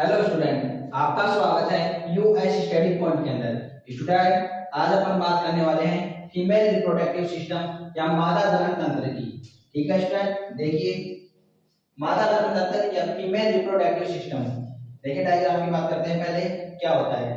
Hello student, आपका स्वागत है यूएस स्टडी पॉइंट के अंदर। स्टूडेंट, आज अपन बात करने वाले हैं फीमेल रिप्रोडक्टिव सिस्टम या मादा जनन तंत्र की। ठीक है स्टूडेंट, देखिए मादा जनन तंत्र या फीमेल रिप्रोडक्टिव सिस्टम। देखिए डायग्राम की बात करते हैं पहले क्या होता है।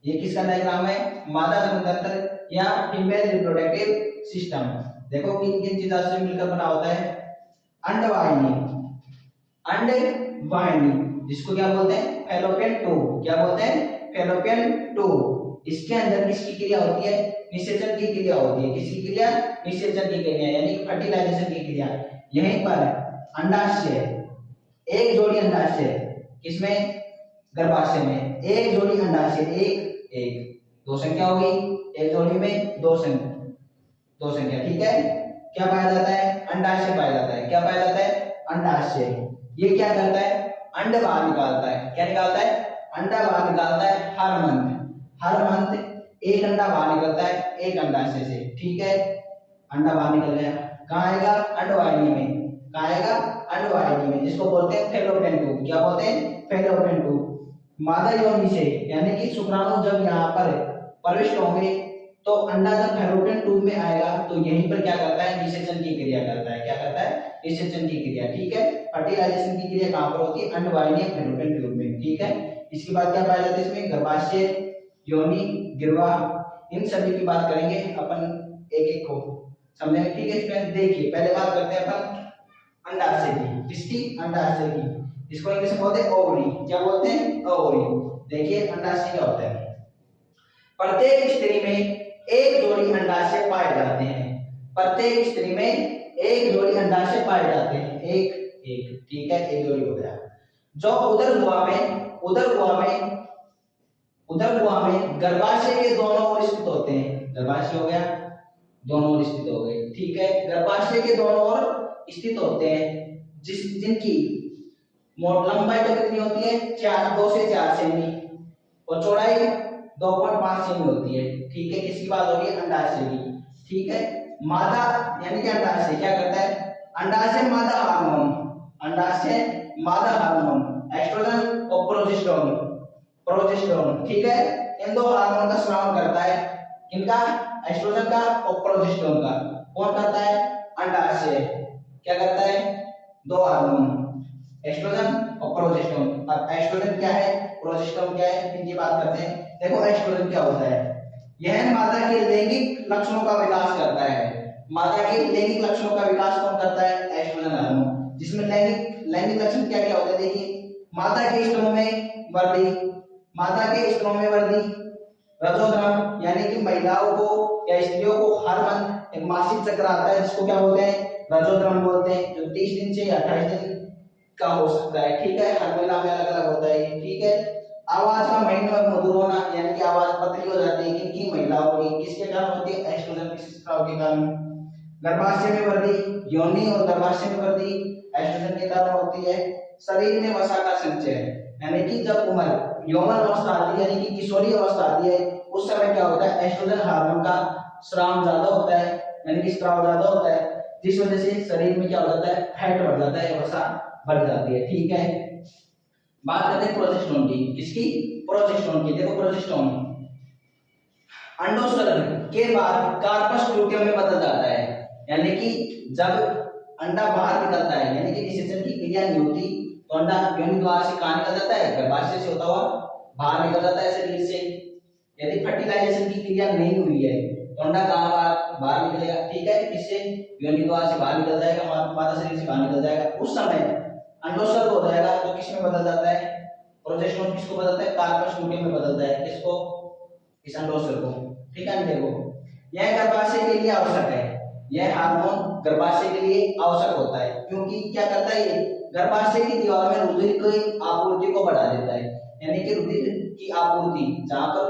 ये किसका डायग्राम है? मादा जनन तंत्र या फीमेल रिप्रोडक्टिव सिस्टम। देखो किन किन चीजों से मिलकर बना होता है। अंडवाहिनी, अंडवाहिनी जिसको क्या बोलते हैं? Fallopian tube. क्या बोलते हैं? Fallopian tube. इसके अंदर किसकी क्रिया होती है? निषेचन की क्रिया होती है। किसकी क्रिया? निषेचन की क्रिया यानी कि फर्टिलाइजेशन की क्रिया। यहीं पर अंडाशय, एक जोड़ी अंडाशय किसमें? गर्भाशय में एक जोड़ी अंडाशय, एक एक दो संख्या होगी, एक जोड़ी में दो संख्या। ठीक है, क्या पाया जाता है? अंडाशय पाया जाता है। क्या पाया जाता है? अंडाशय। ये क्या करता है? अंड बाहर निकालता है। क्या निकालता है? अंडा बाहर निकालता है हर मंथ एक अंडा बाहर निकलता है एक अंडाशय से। ठीक है, अंडा बाहर निकल गया, कहाँ आएगा? अंडवाहिनी में। कहाँ आएगा? अंडवाहिनी में, जिसको बोलते हैं फैलोपियन ट्यूब। क्या बोलते हैं? Fallopian tube. मादा योनि से यानी कि शुक्राणु जब यहाँ पर प्रविष्ट होंगे तो अंडा जब फैलोपियन ट्यूब में आएगा तो यहीं पर क्या करता है? निषेचन की क्रिया करता है। क्या करता है? निषेचन की क्रिया। ठीक है, फर्टिलाइजेशन की क्रिया कहां पर होती है? अंडवाहिनी या फैलोपियन ट्यूब में। ठीक है, इसके बाद क्या पाया जाता है इसमें? गर्भाशय, योनि, गिरवा, इन सभी की बात करेंगे अपन एक एक को समझेंगे। ठीक है, इसमें देखिए पहले बात करते हैं अपन अंडाशय की। किसकी? अंडाशय की। इसको इंग्लिश में बोलते हैं ओवरी। क्या बोलते हैं? ओवरी। देखिए अंडाशय क्या होता है। प्रत्येक स्त्री में एक जोड़ी अंडाशय पाए जाते हैं। प्रत्येक स्त्री में एक जोड़ी अंडाशय पाए जाते हैं, एक एक। ठीक है, एक जोड़ी हो गया। जो उदर गुहा में गर्भाशय के दोनों ओर स्थित होते हैं। गर्भाशय हो गया, दोनों ओर स्थित हो गए। ठीक है, गर्भाशय के दोनों ओर स्थित होते हैं जिनकी लंबाई तो कितनी होती है? 2 से 4 सेमी और चौड़ाई 2.5 सेमी होती है। ठीक है, किसकी बात हो रही है? अंडाशय की। ठीक है, मादा यानी कि अंडाशय क्या करता है? अंडाशय मादा हार्मोन एस्ट्रोजन और प्रोजेस्टेरोन। ठीक है, इन दो हार्मोन का स्राव करता है। किनका? एस्ट्रोजन का और प्रोजेस्टेरोन का। कौन करता है? अंडाशय। क्या करता है? दो हार्मोन एस्ट्रोजन और प्रोजेस्टेरोन। अब एस्ट्रोजन क्या है, प्रोजेस्टेरोन क्या है, इनकी बात करते हैं। देखो एस्ट्रोजन क्या होता है? यह मादा के लैंगिक लक्षणों का विकास करता है। मादा के लैंगिक लक्षणों का विकास कौन करता है? Estrogen hormone. जिसमें लैंगिक लक्षण क्या क्या होते हैं? देखिए मादा के स्तनों में वृद्धि, रजोद्रम यानी कि महिलाओं को या स्त्रियों को हर मंथ एक मासिक चक्र आता है जिसको क्या बोलते हैं? रजोद्रम बोलते हैं, जो 30 दिन से 28 दिन का हो सकता है। ठीक है, हर महिला में अलग अलग होता है। ठीक है, आवाज का महीनों में मधुर होना यानी कि आवाज पतली हो जाती है। किनकी? महिलाओं की। किसके कारण होती है? एस्ट्रोजन के स्राव के कारण। गर्भाशय में वृद्धि, योनि और गर्भाशय में वृद्धि एस्ट्रोजन के कारण होती है। शरीर में वसा का संचय यानी कि जब उम्र यौवन अवस्था आती है यानी कि किशोरी अवस्था आती है उस समय क्या होता है? एस्ट्रोजन हार्मोन का स्राव ज्यादा होता है यानी कि स्राव ज्यादा होता है, जिस वजह से शरीर में क्या हो जाता है? फैट बढ़ जाता है, वसा बढ़ जाती है। ठीक है, बात करते हैं प्रोजेस्टेरोन की। किसकी? प्रोजेस्टेरोन की। देखो प्रोजेस्टेरोन अंडोत्सर्जन के बाद कार्पस लूटियम में बदल जाता है यानी कि जब अंडा बाहर निकलता है यानी कि निषेचन की क्रिया नहीं होती तो अंडा योनि द्वार से कहां निकल जाता है? गर्भाशय से होता हुआ बाहर निकल जाता है शरीर से। यदि फर्टिलाइजेशन की क्रिया नहीं हुई है तो अंडा कहां बाहर निकलेगा? ठीक है, किससे? योनि द्वार से बाहर निकल जाएगा, मादा शरीर से बाहर निकल जाएगा। उस समय अंडोत्सर्ग हो जाएगा तो किसमें बदल जाता है? प्रोजेस्टेरोन किसको बदलता है? कार्पस लूटियम में बदलता है। किसको? इस अंडोत्सर्ग को। ठीक है, देखो यह गर्भाशय के लिए आवश्यक है। यह हार्मोन गर्भाशय के लिए आवश्यक होता है क्योंकि क्या करता है? ये गर्भाशय की दीवार में रुधिर की आपूर्ति को बढ़ा देता है यानी कि रुधिर की आपूर्ति जहां पर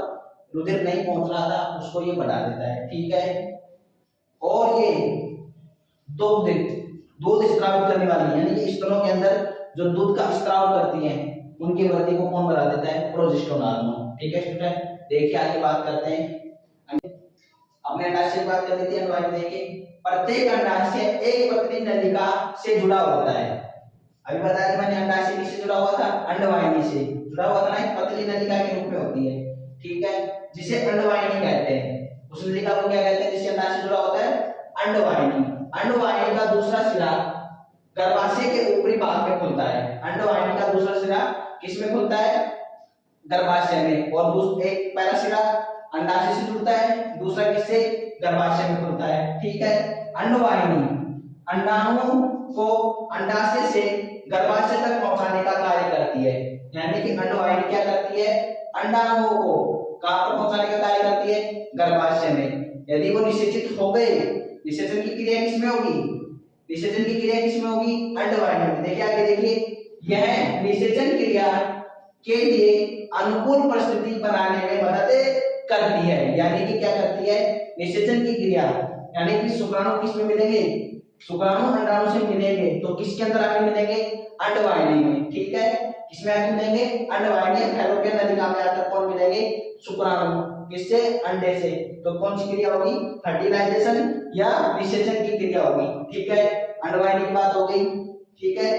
रुधिर नहीं पहुंच रहा था उसको ये बढ़ा देता है। ठीक है, और ये दूध स्रावित करने वाली यानी कि स्तनों के अंदर जो दूध का स्राव करती हैं उनकी वृद्धि को कौन बढ़ा देता है? Progesterone hormone. ठीक है स्टूडेंट, देखिए आगे बात करते हैं। अपने अंडाशय की बात कर लेते हैं। देखिए प्रत्येक अंडाशय एक पतली नलिका से जुड़ा होता है। अभी बताया कि मैंने अंडाशय किससे जुड़ा हुआ था, अंडवाहिनी से जुड़ा हुआ था ना, एक पतली नलिका के रूप में होती है, ठीक है, जिसे अंडवाहिनी कहते हैं। उस नलिका को क्या कहते हैं जिससे अंडाशय जुड़ा होता है, अंडवाहिनी। अंडवाहिनी का दूसरा सिरा गर्भाशय के ऊपरी भाग में खुलता है। अंडवाहिनी का दूसरा सिरा किसमें खुलता है, गर्भाशय में, और एक पहला सिरा अंडाशय से जुड़ता है, दूसरा किससे, गर्भाशय में खुलता है, ठीक है। अंडवाहिनी अंडाणुओं को अंडाशय से गर्भाशय तक पहुंचाने का कार्य करती है। यानी कि अंडवाहिनी क्या करती है, अंडाणुओं को कहां पर पहुंचाने का कार्य करती है, गर्भाशय में। यदि वो निषेचित हो गए, निषेचन की क्रिया किसमें होगी, निषेचन की क्रिया किसमें होगी, अंडवाहिनी में। देखिए आगे देखिए, यह निषेचन क्रिया के लिए अनुकूल परिस्थिति बनाने में मदद करती है। यानी कि क्या करती है, निषेचन की क्रिया, यानी कि शुक्राणु किसमें मिलेंगे, शुक्राणु अंडाणु से मिलेंगे तो किसके अंदर आके मिलेंगे, अंडवाहिनी में, ठीक है। किसमें आके मिलेंगे, अंडवाहिनी, फैलोपियन नलिका में आकर कौन मिलेंगे, शुक्राणु, किससे, अंडे से। तो कौन सी क्रिया होगी, फर्टिलाइजेशन या निषेचन की क्रिया होगी, ठीक है। अंडवाहिनी की बात हो गई, ठीक है।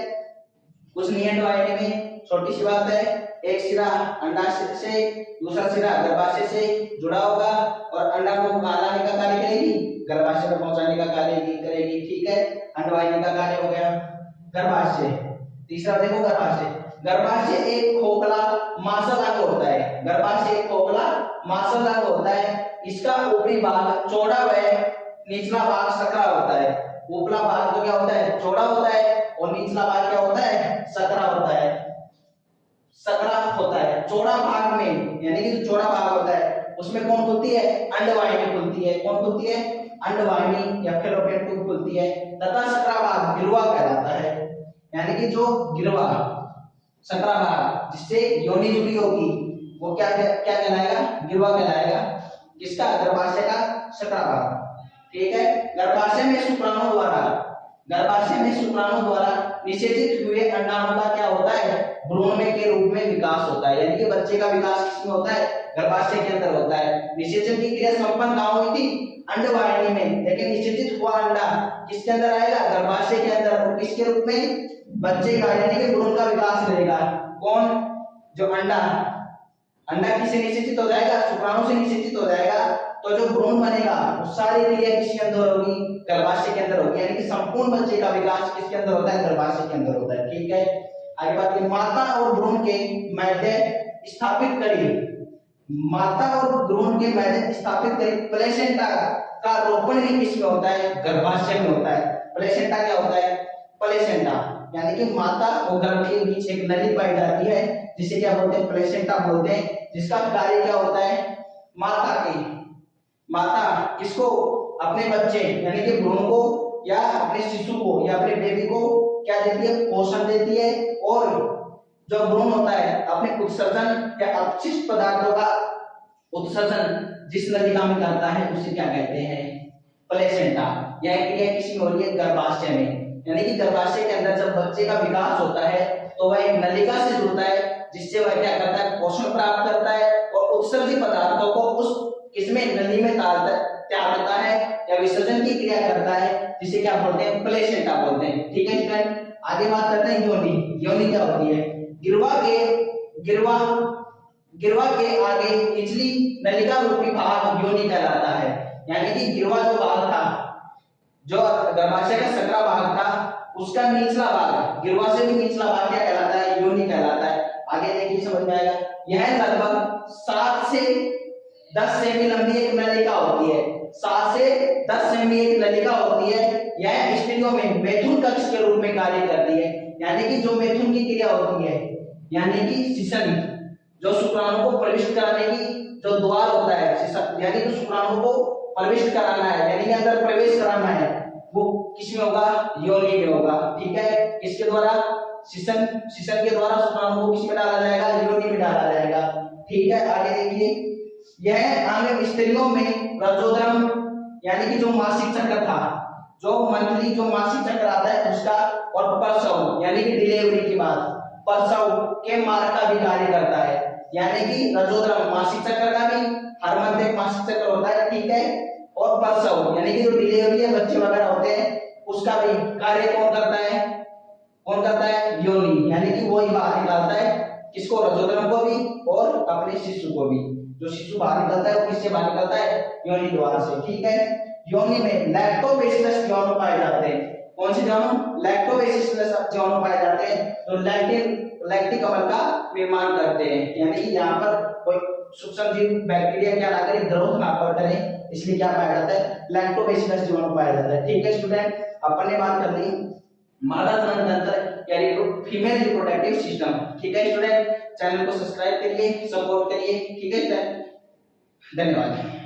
कुछ नहीं, अंडवाहिनी में छोटी सी बात है, एक सिरा अंडाशय से, दूसरा सिरा गर्भाशय से जुड़ा होगा और अंडाणु को कहां लाने का कार्य करेगी, गर्भाशय में पहुंचाने का कार्य करेगी, ठीक है। अंडवाहिनी का कार्य हो गया। गर्भाशय, तीसरा देखो गर्भाशय। गर्भाशय एक खोखला मांसल अंग होता है। गर्भाशय एक खोखला मांसल अंग होता है। इसका ऊपरी भाग चौड़ा व निचला भाग सकरा होता है। ऊपला भाग तो क्या होता है, चौड़ा होता है, और निचला भाग क्या होता है, सकरा होता है, सकरा होता है। चौड़ा भाग में, यानी कि जो चौड़ा भाग होता है उसमें कौन खुलती है, अंडवाहिनी खुलती है। कौन खुलती है, अंडवाहिनी या फैलोपियन ट्यूब खुलती है, तथा सकरा भाग गिरवा कहलाता है। यानी कि जो गिरवा सकरा भाग जिससे योनि जुड़ी होगी वो क्या क्या कहलाएगा, गिरवा कहलाएगा। किसका, गर्भाशय का सकरा भाग, ठीक है। गर्भाशय में शुक्राणु द्वारा, गर्भाशय में शुक्राणु द्वारा निषेचित हुए अंडाणु का क्या होता है, भ्रूण में के रूप में विकास होता है। यानी कि बच्चे का विकास किसमें होता है, गर्भाशय के अंदर होता है। निषेचन की क्रिया संपन्न कहां हुई थी, अंडवाहिनी में, लेकिन निषेचित हुआ अंडा किसके अंदर आएगा, गर्भाशय के अंदर, और किसके रूप में, बच्चे का, यानी कि भ्रूण का विकास करेगा। कौन, जो अंडा, अंडा किससे निषेचित हो जाएगा, शुक्राणु से निषेचित हो जाएगा, तो जो भ्रूण बनेगा वो सारी क्रिया किसके अंदर होगी, गर्भाशय के अंदर होगी। यानी कि संपूर्ण बच्चे का विकास किसके अंदर होता है, गर्भाशय के अंदर होता है, ठीक है। आगे बात की, माता और भ्रूण के मध्य स्थापित करी, माता और भ्रूण के मध्य स्थापित करी प्लेसेंटा का रोपण भी किसमें होता है, गर्भाशय में होता है। प्लेसेंटा क्या होता है, प्लेसेंटा, यानी कि माता और गर्भ के बीच एक नली पाई जाती है जिसे क्या बोलते हैं, प्लेसेंटा बोलते हैं, जिसका कार्य क्या होता है, माता किसको, अपने बच्चे यानी कि भ्रूण को या अपने शिशु को या अपने बेबी को क्या देती है, पोषण देती है, और जो भ्रूण होता है अपने उत्सर्जन या अपशिष्ट पदार्थों का उत्सर्जन जिस नलिका में करता है उसे क्या कहते हैं, प्लेसेंटा। यह क्रिया किसमें हो रही है, गर्भाशय में। यानी कि गर्भाशय के अंदर जब बच्चे का विकास होता है तो वह एक नलिका से जुड़ता है जिससे वह क्या करता है, पोषण प्राप्त करता है और उत्सर्जित पदार्थों को उस किसमें, नली में त्यागता है या विसर्जन की क्रिया करता है, जिसे क्या बोलते हैं, प्लेसेंटा बोलते हैं, ठीक है स्टूडेंट। आगे बात करते हैं योनि। योनि क्या होती है, गिरवा के आगे निचली नलिका रूपी भाग योनि कहलाता है। यानी कि गिरवा जो भाग था, जो गर्भाशय का सकरा भाग था, उसका निचला भाग, गिरवा से भी निचला भाग क्या कहलाता है, योनि कहलाता है। आगे देखिए समझ में आएगा। यह लगभग 7 से 10 सेमी लंबी एक नलिका होती है, 7 से 10 सेमी एक नलिका होती है। यह स्त्रियों में मैथुन कक्ष के रूप में कार्य करती है। यानी कि जो मैथुन की क्रिया होती है, यानी कि शिशन, जो शुक्राणु को प्रविष्ट कराने की जो द्वार होता है, यानी कि शुक्राणु को प्रविष्ट कराना है, यानी कि अंदर प्रवेश कराना है, वो किसमें होगा, योनि में होगा, ठीक है। इसके द्वारा शिशन के द्वारा शुक्राणु को किसमें डाला जाएगा, योनि में डाला जाएगा, ठीक है। आगे देखिए, यह अंग स्त्रियों में रजोद्रम, यानी कि जो मासिक चक्र था, जो मंथली जो मासिक चक्र आता है उसका, और प्रसव यानी कि डिलीवरी के बाद प्रसव के मार्ग का भी कार्य करता है। यानी कि रजोद्रम मासिक चक्र का भी, हर मंथ एक मासिक चक्र होता है, ठीक है, और प्रसव यानी कि जो डिलीवरी है, बच्चे वगैरह होते हैं, उसका भी कार्य कौन करता है, कौन करता है? योनि, यानी कि वो ही बाहर निकालता है किसको? रजोदरम को भी और अपने शिशु को भी। जो शिशु बाहर निकलता है वो किससे बाहर निकलता है? योनि द्वार से। ठीक है, योनि में लैक्टोबैसिलस जीवाणु पाए जाते हैं। कौन से जीवाणु? लैक्टोबैसिलस जीवाणु पाए जाते हैं जो लैक्टिक अम्ल का निर्माण करते हैं, यानी कि यहाँ पर कोई सूक्ष्म जीव बैक्टीरिया क्या ना करे, ग्रोथ ना करे, इसलिए क्या पाया जाता है? लैक्टोबैसिलस जीवाणु पाया जाता है। ठीक है स्टूडेंट, अपन ने बात कर ली मादा जनन तंत्र यानी फीमेल रिप्रोडक्टिव सिस्टम। ठीक है स्टूडेंट, चैनल को सब्सक्राइब करिए, सपोर्ट करिए। ठीक है स्टूडेंट, धन्यवाद।